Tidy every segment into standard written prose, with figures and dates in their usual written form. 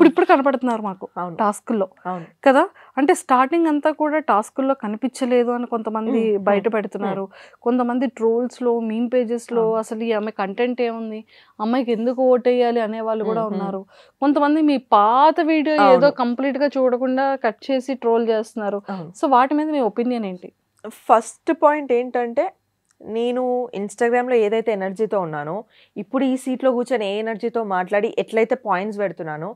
ఇప్పుడు కనపడుతున్నారు మాకు టాస్క్లో కదా. అంటే స్టార్టింగ్ అంతా కూడా టాస్క్లో కనిపించలేదు అని కొంతమంది బయట పెడుతున్నారు. కొంతమంది ట్రోల్స్లో మీమ్ పేజెస్లో అసలు ఈ అమ్మాయి కంటెంట్ ఏముంది, అమ్మాయికి ఎందుకు ఓటేయాలి అనే వాళ్ళు కూడా ఉన్నారు. కొంతమంది మీ పాత వీడియో ఏదో కంప్లీట్గా చూడకుండా కట్ చేసి ట్రోల్ చేస్తున్నారు. సో వాటి మీద మీ ఒపీనియన్ ఏంటి? ఫస్ట్ పాయింట్ ఏంటంటే, నేను ఇన్స్టాగ్రామ్లో ఏదైతే ఎనర్జీతో ఉన్నానో, ఇప్పుడు ఈ సీట్లో కూర్చొని ఏ ఎనర్జీతో మాట్లాడి ఎట్లయితే పాయింట్స్ పెడుతున్నానో,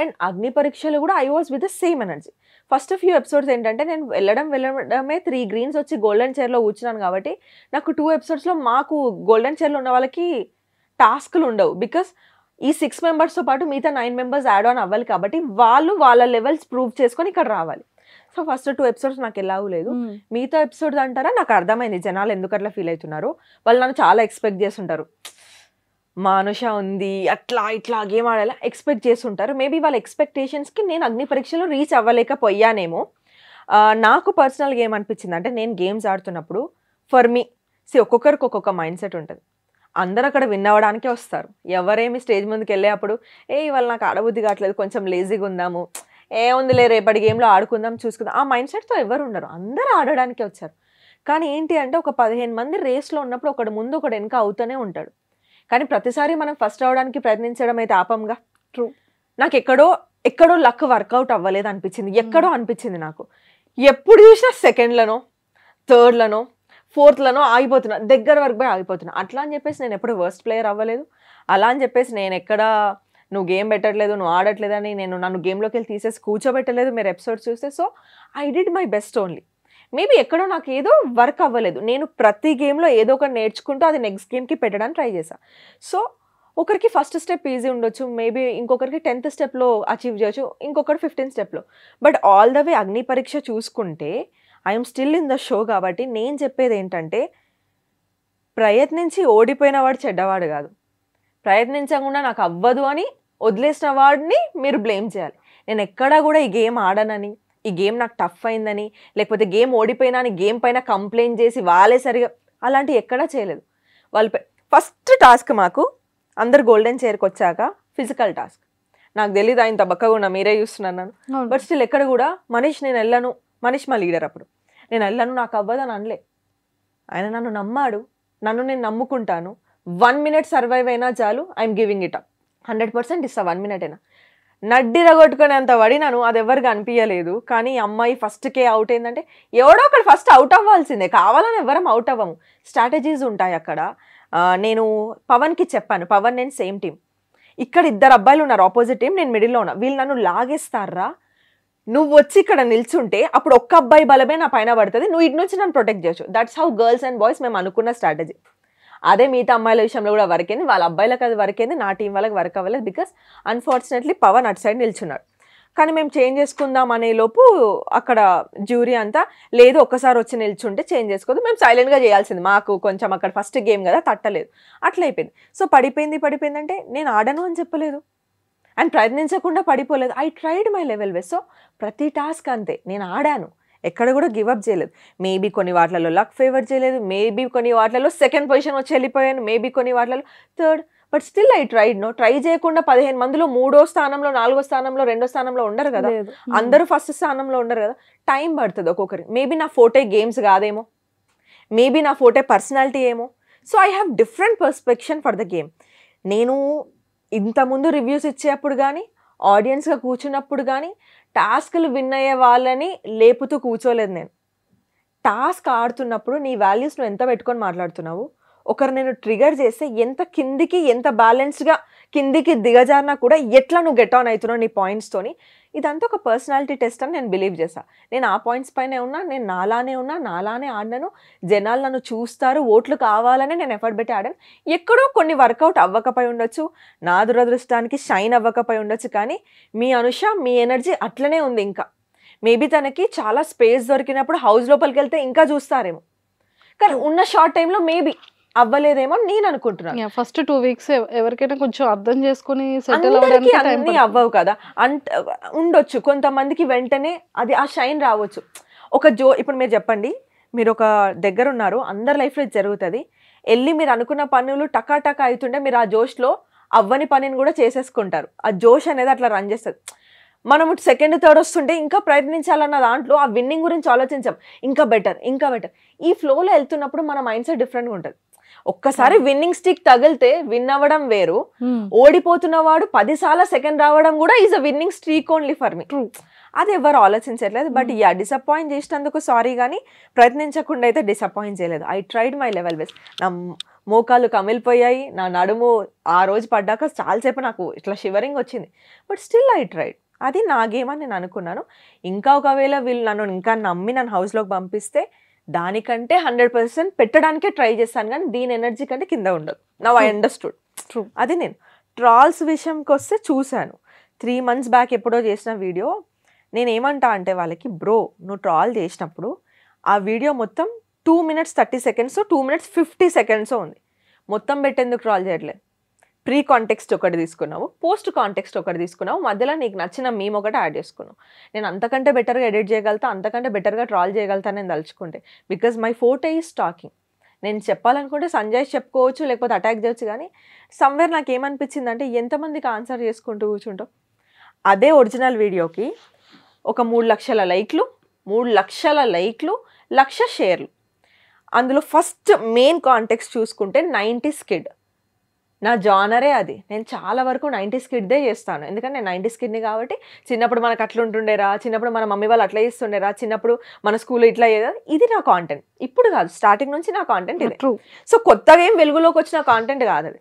అండ్ అగ్ని పరీక్షలు కూడా I was with the same energy. First few episodes ఏంటంటే నేను వెళ్ళడమే 3 గ్రీన్స్ వచ్చి గోల్డెన్ చైర్లో కూర్చున్నాను కాబట్టి నాకు 2 ఎపిసోడ్స్లో మాకు గోల్డెన్ చైర్లో ఉన్న వాళ్ళకి టాస్క్లు ఉండవు. బికాస్ ఈ 6 మెంబర్స్తో పాటు మిగతా 9 మెంబర్స్ యాడ్ ఆన్ అవ్వాలి కాబట్టి వాళ్ళు వాళ్ళ లెవెల్స్ ప్రూవ్ చేసుకొని ఇక్కడ రావాలి. సో ఫస్ట్ 2 ఎపిసోడ్స్ నాకు ఎలాగూ లేదు. మిగతా ఎపిసోడ్స్ అంటారా నాకు అర్థమైంది జనాలు ఎందుకు అట్లా ఫీల్ అవుతున్నారు. వాళ్ళు నన్ను చాలా ఎక్స్పెక్ట్ చేస్తుంటారు, మా అనుష ఉంది అట్లా ఇట్లా గేమ్ ఆడేలా ఎక్స్పెక్ట్ చేస్తుంటారు. మేబీ వాళ్ళ ఎక్స్పెక్టేషన్స్కి నేను అగ్ని పరీక్షలో రీచ్ అవ్వలేకపోయానేమో. నాకు పర్సనల్గా ఏమనిపించింది అంటే, నేను గేమ్స్ ఆడుతున్నప్పుడు ఫర్ మీ ఒక్కొక్కరికి ఒక్కొక్క మైండ్ సెట్ ఉంటుంది. అందరూ అక్కడ విన్ అవ్వడానికే వస్తారు. ఎవరేమి స్టేజ్ ముందుకు వెళ్ళే అప్పుడు ఇవాళ నాకు ఆడబుద్ధి కావట్లేదు, కొంచెం లేజీగా ఉందాము, ఏముందిలే రేపటి గేమ్లో ఆడుకుందాం చూసుకుందాం, ఆ మైండ్ సెట్తో ఎవరు ఉండరు. అందరూ ఆడడానికే వచ్చారు. కానీ ఏంటి అంటే, ఒక 15 మంది రేస్లో ఉన్నప్పుడు ఒకటి ముందు ఒకటి వెనక అవుతూనే ఉంటాడు. కానీ ప్రతిసారి మనం ఫస్ట్ అవడానికి ప్రయత్నించడం అయితే ఆపంగా. ట్రూ. నాకు ఎక్కడో లక్ వర్కౌట్ అవ్వలేదు అనిపించింది. ఎక్కడో అనిపించింది నాకు. ఎప్పుడు చూసినా సెకండ్లనో, థర్డ్లనో, ఫోర్త్లనో ఆగిపోతున్నా, దగ్గర వరకు పోయి ఆగిపోతున్నా. అట్లా అని చెప్పేసి నేను ఎప్పుడు వర్స్ట్ ప్లేయర్ అవ్వలేదు. అలా అని చెప్పేసి నేను ఎక్కడ నువ్వు గేమ్ పెట్టట్లేదు, నువ్వు ఆడట్లేదని నన్ను గేమ్లోకి వెళ్ళి తీసేసి కూర్చోబెట్టలేదు మీరు ఎపిసోడ్స్ చూస్తే. So I did my best only. Maybe ఎక్కడో నాకు ఏదో వర్క్ అవ్వలేదు. నేను ప్రతి గేమ్లో ఏదో ఒకటి నేర్చుకుంటూ అది నెక్స్ట్ గేమ్కి పెట్టడానికి ట్రై చేశాను. సో ఒకరికి ఫస్ట్ స్టెప్ ఈజీ ఉండొచ్చు, మేబీ ఇంకొకరికి 10th స్టెప్లో అచీవ్ చేయొచ్చు, ఇంకొకటి 15th స్టెప్లో. బట్ ఆల్ ద వే అగ్ని పరీక్ష చూసుకుంటే I'm still in the show. కాబట్టి నేను చెప్పేది ఏంటంటే, ప్రయత్నించి ఓడిపోయిన వాడు చెడ్డవాడు కాదు, ప్రయత్నించకుండా నాకు అవ్వదు అని వదిలేసిన వాడిని మీరు బ్లేమ్ చేయాలి. నేను ఎక్కడా కూడా ఈ గేమ్ ఆడనని, ఈ గేమ్ నాకు టఫ్ అయిందని, లేకపోతే గేమ్ ఓడిపోయినా అని గేమ్ పైన కంప్లైంట్ చేసి వాళ్ళే సరిగా అలాంటివి ఎక్కడా చేయలేదు. వాళ్ళు ఫస్ట్ టాస్క్ మాకు అందరు గోల్డెన్ చైర్కి వచ్చాక ఫిజికల్ టాస్క్. నాకు తెలీదు ఆయన తబక్కగా ఉన్నా, మీరే చూస్తున్నాను నన్ను. బట్ స్టిల్ ఎక్కడ కూడా మనీష్ నేను వెళ్ళను, మనీష్ మా లీడర్ అప్పుడు, నేను వెళ్ళను నాకు అవ్వదు అని అనలే. ఆయన నన్ను నమ్మాడు, నన్ను నేను నమ్ముకుంటాను. 1 minute సర్వైవ్ అయినా చాలు, ఐఎమ్ గివింగ్ ఇట్ అప్, 100% ఇస్తా. 1 minute అయినా నడ్డిరగొట్టుకుని అంత పడినాను, అది ఎవరికి అనిపించలేదు. కానీ అమ్మాయి ఫస్ట్కే అవుట్ అయిందంటే ఎవడో ఒకటి ఫస్ట్ అవుట్ అవ్వాల్సిందే, కావాలని ఎవరం అవుట్ అవ్వము, స్ట్రాటజీస్ ఉంటాయి అక్కడ. నేను పవన్కి చెప్పాను, పవన్ నేను సేమ్ టీం, ఇక్కడ 2 అబ్బాయిలు ఉన్నారు ఆపోజిట్ టీం, నేను మిడిల్లో ఉన్నా, వీళ్ళు నన్ను లాగేస్తారా, నువ్వు వచ్చి ఇక్కడ నిల్చుంటే అప్పుడు ఒక్క అబ్బాయి బలమే నా పైన పడుతుంది, నువ్వు ఇటు నుంచి నన్ను ప్రొటెక్ట్ చేయొచ్చు. That's how girls and boys మేము అనుకున్న స్ట్రాటజీ. అదే మిగతా అమ్మాయిల విషయంలో కూడా వర్క్ అయింది, వాళ్ళ అబ్బాయిలకు అది వర్క్ అయింది, నా టీం వాళ్ళకి వర్క్ అవ్వలేదు. బికాస్ అన్ఫార్చునేట్లీ పవన్ అటు సైడ్ నిల్చున్నాడు. కానీ మేము చేంజ్ చేసుకుందాం అనే లోపు అక్కడ జ్యూరీ అంతా లేదు, ఒక్కసారి వచ్చి నిల్చుంటే చేంజ్ చేసుకోదు, మేము సైలెంట్గా చేయాల్సింది, మాకు కొంచెం అక్కడ ఫస్ట్ గేమ్ కదా తట్టలేదు, అట్లా అయిపోయింది. సో పడిపోయిందంటే నేను ఆడను అని చెప్పలేదు అండ్ ప్రయత్నించకుండా పడిపోలేదు, I tried my level best. So ప్రతి టాస్క్ అంతే, నేను ఆడాను, ఎక్కడ కూడా గివప్ చేయలేదు. మేబీ కొన్ని వాటిలలో లక్ ఫేవర్ చేయలేదు, మేబీ కొన్ని వాటిలలో సెకండ్ పొజిషన్ వచ్చి వెళ్ళిపోయాను, మేబీ కొన్ని వాటిలలో third, but still I tried. Try చేయకుండా 15 మందిలో 3వ స్థానంలో 4వ స్థానంలో 2వ స్థానంలో ఉండరు కదా, అందరూ ఫస్ట్ స్థానంలో ఉండరు కదా, టైం పడుతుంది ఒక్కొక్కరి. మేబీ నా ఫోటే గేమ్స్ కాదేమో, మేబీ నా ఫోటే పర్సనాలిటీ ఏమో. So I have different perception for the game. నేను ఇంతకుముందు రివ్యూస్ ఇచ్చేటప్పుడు కానీ, ఆడియన్స్గా కూర్చున్నప్పుడు కానీ టాస్క్లు విన్ అయ్యే వాళ్ళని లేపుతూ కూర్చోలేదు నేను. టాస్క్ ఆడుతున్నప్పుడు నీ వాల్యూస్ నువ్వు ఎంత పెట్టుకొని మాట్లాడుతున్నావు, ఒకరు నేను ట్రిగర్ చేస్తే ఎంత కిందికి, ఎంత బ్యాలెన్స్డ్గా కిందికి దిగజారినా కూడా ఎట్లా నువ్వు గెట్ ఆన్ అవుతున్నావు నీ పాయింట్స్తోని, ఇదంతా ఒక పర్సనాలిటీ టెస్ట్ అని నేను బిలీవ్ చేశాను. నేను ఆ పాయింట్స్ పైనే ఉన్నా, నేను నాలానే ఆడినాను, జనాలు నన్ను చూస్తారు, ఓట్లు కావాలని నేను ఎఫర్ట్ పెట్టి ఆడాను. ఎక్కడో కొన్ని వర్కౌట్ అవ్వకపోయి ఉండొచ్చు, నా దురదృష్టానికి షైన్ అవ్వకపోయి ఉండొచ్చు, కానీ మీ అనుష మీ ఎనర్జీ అట్లనే ఉంది. ఇంకా మేబీ తనకి చాలా స్పేస్ దొరికినప్పుడు హౌస్ లోపలికి వెళ్తే ఇంకా చూస్తారేమో, కానీ ఉన్న షార్ట్ టైంలో మేబీ అవ్వలేదేమో నేను అనుకుంటున్నాను. ఫస్ట్ 2 weeks ఎవరికైనా కొంచెం అర్థం చేసుకుని సెటిల్ అవ్వడానికి అన్నీ అవ్వవు కదా, ఉండొచ్చు కొంతమందికి వెంటనే అది ఆ షైన్ రావచ్చు. ఇప్పుడు మీరు చెప్పండి, మీరు ఒక దగ్గర ఉన్నారు, అందరి లైఫ్లో ఇది జరుగుతుంది, వెళ్ళి మీరు అనుకున్న పనులు టకా అవుతుంటే మీరు ఆ జోష్లో అవ్వని పనిని కూడా చేసేసుకుంటారు. ఆ జోష్ అనేది అట్లా రన్ చేస్తుంది. మనం సెకండ్ థర్డ్ వస్తుంటే ఇంకా ప్రయత్నించాలన్న దాంట్లో ఆ విన్నింగ్ గురించి ఆలోచించాం, ఇంకా బెటర్ ఇంకా బెటర్. ఈ ఫ్లోలో వెళ్తున్నప్పుడు మన మైండ్ సెట్ డిఫరెంట్గా ఉంటుంది. ఒక్కసారి విన్నింగ్ స్టిక్ తగిలితే విన్ అవ్వడం వేరు, ఓడిపోతున్న వాడు 10 సార్లు సెకండ్ రావడం కూడా is a winnowing streak only for me. అది ఎవరు ఆలోచించట్లేదు. బట్ డిసప్పాయింట్ చేసినందుకు సారీ, కానీ ప్రయత్నించకుండా అయితే డిసప్పాయింట్ చేయలేదు. I tried my level best. నా మోకాలు కమిలిపోయాయి, నా నడుము ఆ రోజు పడ్డాక చాలాసేపు నాకు ఇట్లా షివరింగ్ వచ్చింది. But still I tried. అది నా గేమ్ అని నేను అనుకున్నాను. ఇంకా ఒకవేళ వీళ్ళు నన్ను ఇంకా నమ్మి నన్ను హౌస్లోకి పంపిస్తే దానికంటే 100% పెట్టడానికే ట్రై చేస్తాను, కానీ దీని ఎనర్జీ కంటే కింద ఉండదు. Now I understood. అది నేను ట్రాల్స్ విషయంకి వస్తే చూశాను 3 months బ్యాక్ ఎప్పుడో చేసిన వీడియో. నేను ఏమంటా అంటే వాళ్ళకి, బ్రో నువ్వు ట్రాల్ చేసినప్పుడు ఆ వీడియో మొత్తం 2 minutes 30 seconds 2 minutes 50 seconds ఉంది. మొత్తం పెట్టేందుకు ట్రాల్ చేయట్లేదు. ప్రీ కాంటెక్స్ట్ ఒకటి తీసుకున్నావు, పోస్ట్ కాంటెక్స్ట్ ఒకటి తీసుకున్నావు, మధ్యలో నీకు నచ్చిన మీమ్ ఒకటి యాడ్ చేసుకున్నావు. నేను అంతకంటే బెటర్గా ఎడిట్ చేయగలుగుతా, అంతకంటే బెటర్గా ట్రాల్ చేయగలుగుతా నేను తలుచుకుంటే. Because my forte is talking. నేను చెప్పాలనుకుంటే సంజయ్ చెప్పుకోవచ్చు, లేకపోతే అటాక్ చేయొచ్చు, కానీ సమ్వేర్ నాకు ఏమనిపించింది అంటే ఎంతమందికి ఆన్సర్ చేసుకుంటూ కూర్చుంటాం. అదే ఒరిజినల్ వీడియోకి ఒక 3 లక్షల లైక్లు, 3 లక్షల లైక్లు, 1,00,000 షేర్లు. అందులో ఫస్ట్ మెయిన్ కాంటెక్స్ట్ చూసుకుంటే 90s కిడ్. నా జానరే అది. నేను చాలా వరకు 90s కిడ్దే చేస్తాను, ఎందుకంటే నేను 90s కిడ్ని కాబట్టి. చిన్నప్పుడు మనకు అట్లా ఉంటుండేరా, చిన్నప్పుడు మన మమ్మీ వాళ్ళు అట్లా చేస్తుండేరా, చిన్నప్పుడు మన స్కూల్లో ఇట్లా చేయాలి. ఇది నా కాంటెంట్. ఇప్పుడు కాదు, స్టార్టింగ్ నుంచి నా కాంటెంట్ ఇది. సో కొత్తగా ఏం వెలుగులోకి వచ్చిన కాంటెంట్ కాదు అది.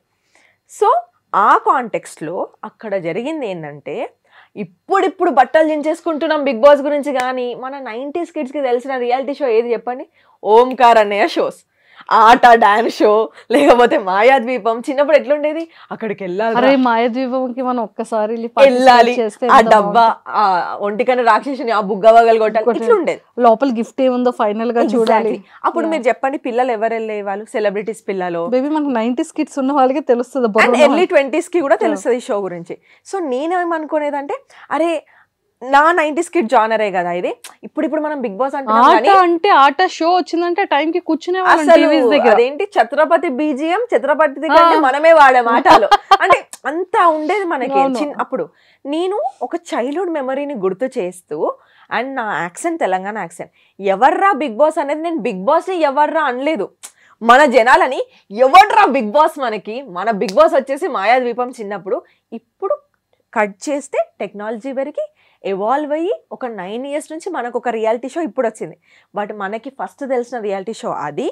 సో ఆ కాంటెక్స్ట్లో అక్కడ జరిగింది ఏంటంటే, ఇప్పుడు బట్టలు దించేసుకుంటున్నాం బిగ్ బాస్ గురించి, కానీ మన 90s కిడ్స్కి తెలిసిన రియాలిటీ షో ఏది చెప్పండి? ఓంకార్ అన్నయ్య షోస్. ఆట, డాన్స్ షో, లేకపోతే మాయాద్వీపం. చిన్నప్పుడు ఎట్లుండేది, అక్కడికి వెళ్ళాలి, మాయాద్వీపంకి మనం ఒక్కసారి వెళ్ళాలి, ఆ డబ్బా, ఆ ఒంటికన్నా రాక్షసుని ఆ బుగ్గ వగలు కొట్టాలి, ఇట్లా ఉండేది. లోపల గిఫ్ట్ ఏముందో ఫైనల్ గా చూడాలి. అప్పుడు మీరు చెప్పండి, పిల్లలు ఎవరు వెళ్ళే వాళ్ళు? సెలబ్రిటీస్ పిల్లలు. బేబీ మనకు 90s కిడ్స్ ఉన్న వాళ్ళకి తెలుస్తుంది, ఎర్లీ 20s కి కూడా తెలుస్తుంది ఈ షో గురించి. సో నేనేమనుకునేదంటే, అరే నా 90s కిడ్ జానరే కదా ఇది. ఇప్పుడు మనం బిగ్ బాస్ అంటే ఆట షో వచ్చిందంటే టైం కి కూర్చునే అదేంటి ఛత్రపతి బీజిఎం, ఛత్రపతి కంటే మనమే వాడే మాటలు అంటే అంత ఉండేది మనకి అప్పుడు. నేను ఒక చైల్డ్హుడ్ మెమరీని గుర్తు చేస్తూ, అండ్ నా యాక్సెంట్ తెలంగాణ యాక్సెంట్, ఎవర్రా బిగ్ బాస్ అనేది, నేను బిగ్ బాస్ ఎవర్రా అనలేదు. మన జనాలని ఎవడ్రా బిగ్ బాస్, మనకి మన బిగ్ బాస్ వచ్చేసి మాయాద్వీపం చిన్నప్పుడు. ఇప్పుడు కట్ చేస్తే టెక్నాలజీ వరకు ఎవాల్వ్ అయ్యి ఒక 9 years నుంచి మనకు ఒక రియాలిటీ షో ఇప్పుడు వచ్చింది. బట్ మనకి ఫస్ట్ తెలిసిన రియాలిటీ షో అది.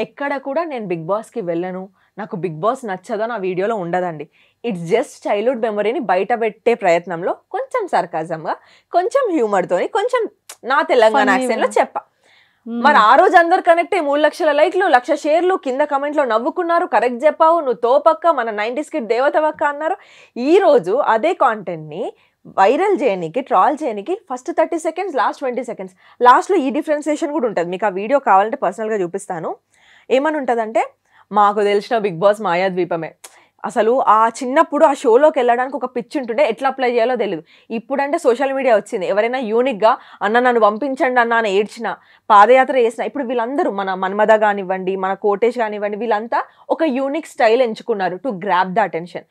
ఎక్కడ కూడా నేను బిగ్ బాస్కి వెళ్ళను, నాకు బిగ్ బాస్ నచ్చదో నా వీడియోలో ఉండదండి. ఇట్స్ జస్ట్ చైల్డ్హుడ్ మెమరీని బయట పెట్టే ప్రయత్నంలో కొంచెం సర్కాజంగా, కొంచెం హ్యూమర్తో, కొంచెం నా తెలంగాణ యాక్సెంట్లో చెప్పా. మరి ఆ రోజు అందరు కనెక్ట్ అయ్యి 3 లక్షల లైక్లు, 1,00,000 షేర్లు, కింద కమెంట్లో నవ్వుకున్నారు, కరెక్ట్ చెప్పావు, నువ్వు తోపక్క, మన 90s కిడ్ దేవతవక్క అన్నారు. ఈ రోజు అదే కాంటెంట్ని వైరల్ చేయడానికి, ట్రాల్ చేయడానికి ఫస్ట్ 30 seconds, లాస్ట్ 20 seconds. లాస్ట్లో ఈ డిఫరెన్సియేషన్ కూడా ఉంటుంది. మీకు ఆ వీడియో కావాలంటే పర్సనల్గా చూపిస్తాను. ఏమని ఉంటుందంటే, మాకు తెలిసిన బిగ్ బాస్ మాయాద్వీపమే. అసలు ఆ చిన్నప్పుడు ఆ షోలోకి వెళ్ళడానికి ఒక పిచ్ ఉంటుండే, ఎట్లా అప్లై చేయాలో తెలియదు. ఇప్పుడంటే సోషల్ మీడియా వచ్చింది. ఎవరైనా యూనిక్గా అన్న నన్ను పంపించండి అన్న అని ఏడ్చిన, పాదయాత్ర చేసిన, ఇప్పుడు వీళ్ళందరూ మన మన్మద కానివ్వండి, మన కోటేష్ కానివ్వండి, వీళ్ళంతా ఒక యూనిక్ స్టైల్ ఎంచుకున్నారు టు గ్రాప్ ద అటెన్షన్.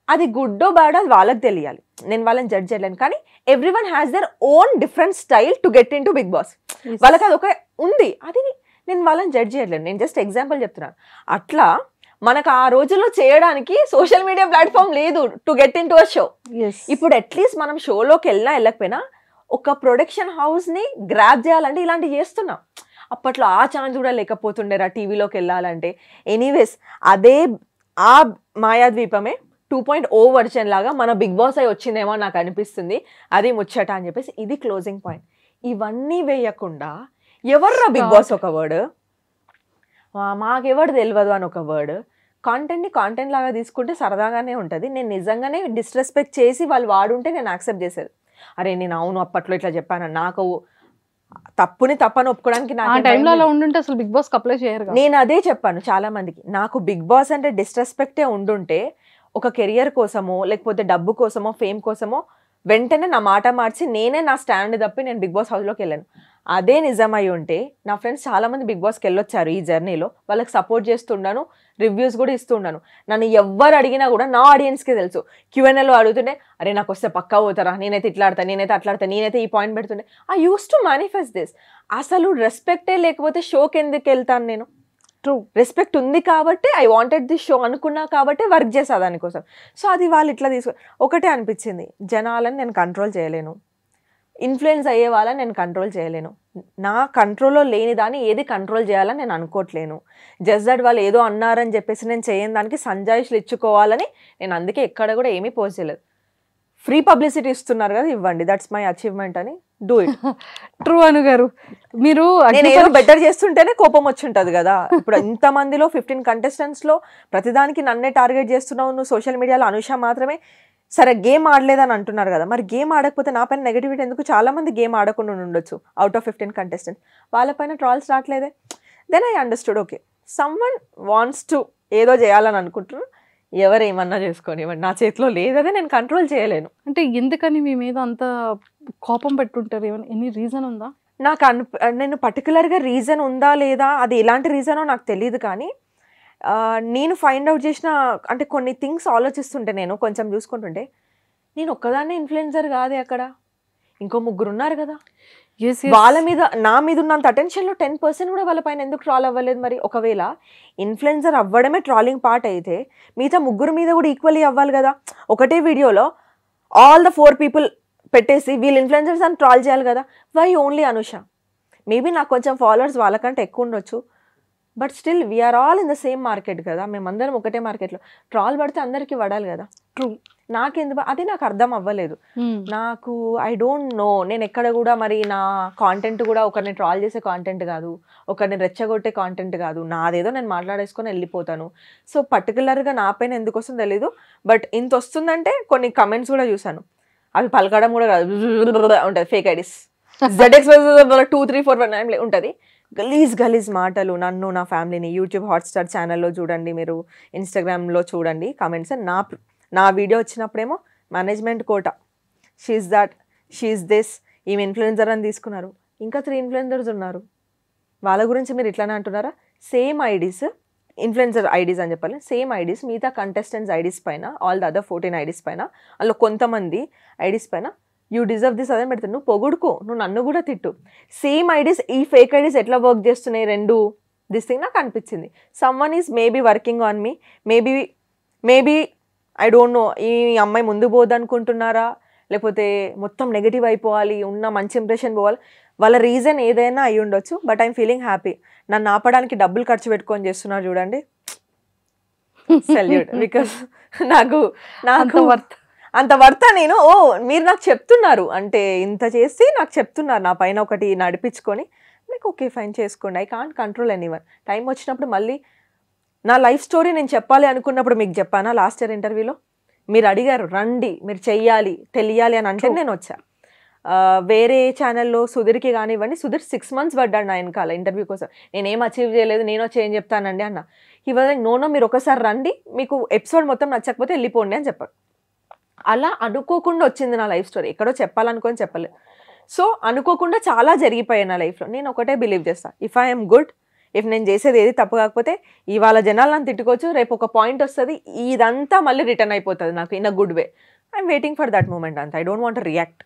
అది గుడ్డో బ్యాడో అది వాళ్ళకి తెలియాలి, నేను వాళ్ళని జడ్జ్ చేయలేను. కానీ everyone has their own different style to get in to Bigg Boss. వాళ్ళకి అది ఒక ఉంది, అది నేను వాళ్ళని జడ్జ్ చేయలేను. నేను జస్ట్ ఎగ్జాంపుల్ చెప్తున్నాను. అట్లా మనకు ఆ రోజుల్లో చేయడానికి సోషల్ మీడియా ప్లాట్ఫామ్ లేదు to get in to a show. ఇప్పుడు అట్లీస్ట్ మనం షోలోకి వెళ్ళకపోయినా ఒక ప్రొడక్షన్ హౌస్ని గ్రాప్ చేయాలంటే ఇలాంటివి చేస్తున్నాం. అప్పట్లో ఆ ఛాన్స్ కూడా లేకపోతుండేరా టీవీలోకి వెళ్ళాలంటే. ఎనీవేస్ అదే ఆ మాయాద్వీపమే 2.0 వర్షన్ లాగా మన బిగ్ బాస్ అయి వచ్చిందేమో నాకు అనిపిస్తుంది. అది ముచ్చట అని చెప్పేసి ఇది క్లోజింగ్ పాయింట్. ఇవన్నీ వేయకుండా ఎవర్రా బిగ్ బాస్ ఒక వర్డ్, మాకెవరు తెలియదు అని ఒక వర్డ్, కాంటెంట్ని కాంటెంట్ లాగా తీసుకుంటే సరదాగానే ఉంటుంది. నేను నిజంగానే డిస్రెస్పెక్ట్ చేసి వాళ్ళు వాడుంటే నేను యాక్సెప్ట్ చేసేది. అరే నేను అవును అప్పట్లో ఇట్లా చెప్పాను, నాకు తప్పుని తప్పని ఒప్పుకోవడానికి అసలు బిగ్ బాస్ అప్లై చేయరు. నేను అదే చెప్పాను చాలా మందికి, నాకు బిగ్ బాస్ అంటే డిస్రెస్పెక్టే ఉండుంటే ఒక కెరియర్ కోసమో లేకపోతే డబ్బు కోసమో ఫేమ్ కోసమో వెంటనే నా మాట మార్చి నేనే నా స్టాండ్ తప్పి నేను బిగ్ బాస్ హౌస్లోకి వెళ్ళాను. అదే నిజమై ఉంటే నా ఫ్రెండ్స్ చాలామంది బిగ్ బాస్కి వెళ్ళొచ్చారు ఈ జర్నీలో, వాళ్ళకి సపోర్ట్ చేస్తున్నాను, రివ్యూస్ కూడా ఇస్తుంటాను. నన్ను ఎవ్వరు అడిగినా కూడా నా ఆడియన్స్కి తెలుసు. Q&Aలో అడుగుతుంటే అరే నాకు వస్తే పక్కా పోతారా, నేనైతే ఇట్లా ఆడతా, నేనైతే అట్లా ఆడతా, నేనైతే ఈ పాయింట్ పెడుతుండే. I use to manifest this. అసలు రెస్పెక్టే లేకపోతే షోకి ఎందుకు వెళ్తాను నేను? ట్రూ. రెస్పెక్ట్ ఉంది కాబట్టి ఐ వాంటెడ్ దిస్ షో అనుకున్నా కాబట్టి వర్క్ చేసా దానికోసం. సో అది వాళ్ళు ఇట్లా ఒకటే అనిపించింది, జనాలని నేను కంట్రోల్ చేయలేను, ఇన్ఫ్లుయెన్స్ అయ్యే వాళ్ళని నేను కంట్రోల్ చేయలేను, నా కంట్రోల్లో లేని దాన్ని ఏది కంట్రోల్ చేయాలని నేను అనుకోవట్లేను. జస్ట్ దట్ వాళ్ళు ఏదో అన్నారని చెప్పేసి నేను చేయని దానికి సంజాయిషులు ఇచ్చుకోవాలని నేను అందుకే ఎక్కడ కూడా ఏమీ పోస్ట్ చేయలేదు. ఫ్రీ పబ్లిసిటీ ఇస్తున్నారు కదా, ఇవ్వండి, దట్స్ మై అచీవ్మెంట్ అని, డూ ఇట్. ట్రూ అను గారు. మీరు నేను ఏదో బెటర్ చేస్తుంటేనే కోపం వచ్చి ఉంటుంది కదా. ఇప్పుడు ఇంతమందిలో 15 కంటెస్టెంట్స్లో ప్రతిదానికి నన్నే టార్గెట్ చేస్తున్నావు, నువ్వు సోషల్ మీడియాలో అనుష మాత్రమే సరే గేమ్ ఆడలేదని అంటున్నారు కదా, మరి గేమ్ ఆడకపోతే నా పైన నెగిటివిటీ ఎందుకు? చాలా మంది గేమ్ ఆడకుండా ఉండొచ్చు అవుట్ ఆఫ్ 15 కంటెస్టెంట్స్, వాళ్ళపైన ట్రాల్స్ రావట్లేదే. Then I understood, okay someone wants to ఏదో చేయాలని అనుకుంటున్నారు, ఎవరు ఏమన్నా చేసుకొని, నా చేతిలో లేదనే నేను కంట్రోల్ చేయలేను. అంటే ఎందుకని మీ మీద అంత కోపం పెట్టుంటారు? ఏమైనా ఎనీ రీజన్ ఉందా? నాకు నేను పర్టికులర్గా రీజన్ ఉందా లేదా, అది ఎలాంటి రీజనో నాకు తెలియదు, కానీ నేను ఫైండ్ అవుట్ చేసిన అంటే కొన్ని థింగ్స్ ఆలోచిస్తుంటే నేను కొంచెం చూసుకుంటుంటే, నేను ఒక్కదాన్నే ఇన్ఫ్లుయెన్సర్ కాదే, అక్కడ ఇంకో 3 ఉన్నారు కదా, వాళ్ళ మీద నా మీద ఉన్నంత అటెన్షన్లో 10% కూడా వాళ్ళ పైన ఎందుకు ట్రాల్ అవ్వలేదు? మరి ఒకవేళ ఇన్ఫ్లుయెన్సర్ అవ్వడమే ట్రాలింగ్ పార్ట్ అయితే మిగతా 3 మీద కూడా ఈక్వల్లీ అవ్వాలి కదా. ఒకటే వీడియోలో ఆల్ ద 4 పీపుల్ పెట్టేసి వీళ్ళు ఇన్ఫ్లుయెన్సర్స్ అని ట్రాల్ చేయాలి కదా. Why only Anusha? మేబీ నాకు కొంచెం ఫాలోవర్స్ వాళ్ళకంటే ఎక్కువ ఉండొచ్చు, but still we're all in the same market కదా, మేమందరం ఒకటే మార్కెట్లో. ట్రాల్ పడితే అందరికీ పడాలి కదా. ట్రూ. నాకెందుకు అది నాకు అర్థం అవ్వలేదు. నాకు ఐ డోంట్ నో, నేను ఎక్కడ కూడా మరి నా కాంటెంట్ కూడా ఒకరిని ట్రాల్ చేసే కాంటెంట్ కాదు, ఒకరిని రెచ్చగొట్టే కాంటెంట్ కాదు, నాదేదో నేను మాట్లాడేసుకొని వెళ్ళిపోతాను. సో పర్టికులర్గా నా పైన ఎందుకు వస్తుందో తెలీదు, బట్ ఇంత వస్తుందంటే కొన్ని కమెంట్స్ కూడా చూసాను, అవి పలకడం కూడా కాదు, ఉంటుంది ఫేక్ ఐడీస్, ZX 2, 3, 4 ఉంటుంది, గలీజ్ మాటలు. నన్ను, నా ఫ్యామిలీని యూట్యూబ్ హాట్స్టార్ ఛానల్లో చూడండి, మీరు ఇన్స్టాగ్రామ్లో చూడండి కామెంట్స్. నా వీడియో వచ్చినప్పుడేమో management quota, she's that, she's this, ఈమె ఇన్ఫ్లుయెన్సర్ అని తీసుకున్నారు. ఇంకా 3 ఇన్ఫ్లుయెన్సర్స్ ఉన్నారు, వాళ్ళ గురించి మీరు ఇట్లానే అంటున్నారా? సేమ్ ఐడీస్, ఇన్ఫ్లుయెన్సర్ ఐడీస్ అని చెప్పాలి, సేమ్ ఐడీస్ మిగతా కంటెస్టెంట్స్ ఐడీస్ పైన, ఆల్ ద అదర్ 14 ఐడీస్ పైన, అందులో కొంతమంది ఐడీస్ పైన యూ డిజర్వ్ దిస్ అదే పెడతాను. నువ్వు పొగుడుకో, నువ్వు నన్ను కూడా తిట్టు. సేమ్ ఐడీస్, ఈ ఫేక్ ఐడీస్ ఎట్లా వర్క్ చేస్తున్నాయి రెండు, దిస్ థింగ్ నాకు అనిపించింది. Someone is maybe working on me, maybe I don't know, ఈ అమ్మాయి ముందు పోద్ది అనుకుంటున్నారా, లేకపోతే మొత్తం నెగిటివ్ అయిపోవాలి, ఉన్న మంచి ఇంప్రెషన్ పోవాలి, వాళ్ళ రీజన్ ఏదైనా అయి ఉండొచ్చు. But I'm feeling happy. నన్ను ఆపడానికి డబ్బులు ఖర్చు పెట్టుకొని చేస్తున్నారు చూడండి, సెల్యూట్. బికాస్ నాకు అంత వర్త నేను, మీరు నాకు చెప్తున్నారు అంటే ఇంత చేసి నాకు చెప్తున్నారు, నా పైన ఒకటి నడిపించుకొని, మీకు ఓకే ఫైన్ చేసుకోండి, I can't control anyone. Time వచ్చినప్పుడు మళ్ళీ నా లైఫ్ స్టోరీ నేను చెప్పాలి అనుకున్నప్పుడు మీకు చెప్పానా లాస్ట్ ఇయర్ ఇంటర్వ్యూలో? మీరు అడిగారు రండి, మీరు చెయ్యాలి, తెలియాలి అని అంటే నేను వచ్చా. వేరే ఛానల్లో సుధీర్కి కానివ్వండి, సుధీర్ 6 months పడ్డాడు నా వెనకాల ఇంటర్వ్యూ కోసం. నేనేం అచీవ్ చేయలేదు, నేను వచ్చి ఏం చెప్తానండి అన్న. ఇవాళ నో మీరు ఒకసారి రండి, మీకు ఎపిసోడ్ మొత్తం నచ్చకపోతే వెళ్ళిపోండి అని చెప్పాడు. అలా అనుకోకుండా వచ్చింది నా లైఫ్ స్టోరీ, ఎక్కడో చెప్పాలనుకొని చెప్పలేదు. సో అనుకోకుండా చాలా జరిగిపోయాయి నా లైఫ్లో. నేను ఒకటే బిలీవ్ చేస్తాను, ఇఫ్ ఐఎమ్ గుడ్, ఇఫ్ నేను చేసేది ఏది తప్పు కాకపోతే ఇవాళ జనాలు నన్ను తిట్టుకోవచ్చు, రేపు ఒక పాయింట్ వస్తుంది, ఇదంతా మళ్ళీ రిటర్న్ అయిపోతుంది నాకు in a good way. I'm waiting for that moment అంత. I don't want react.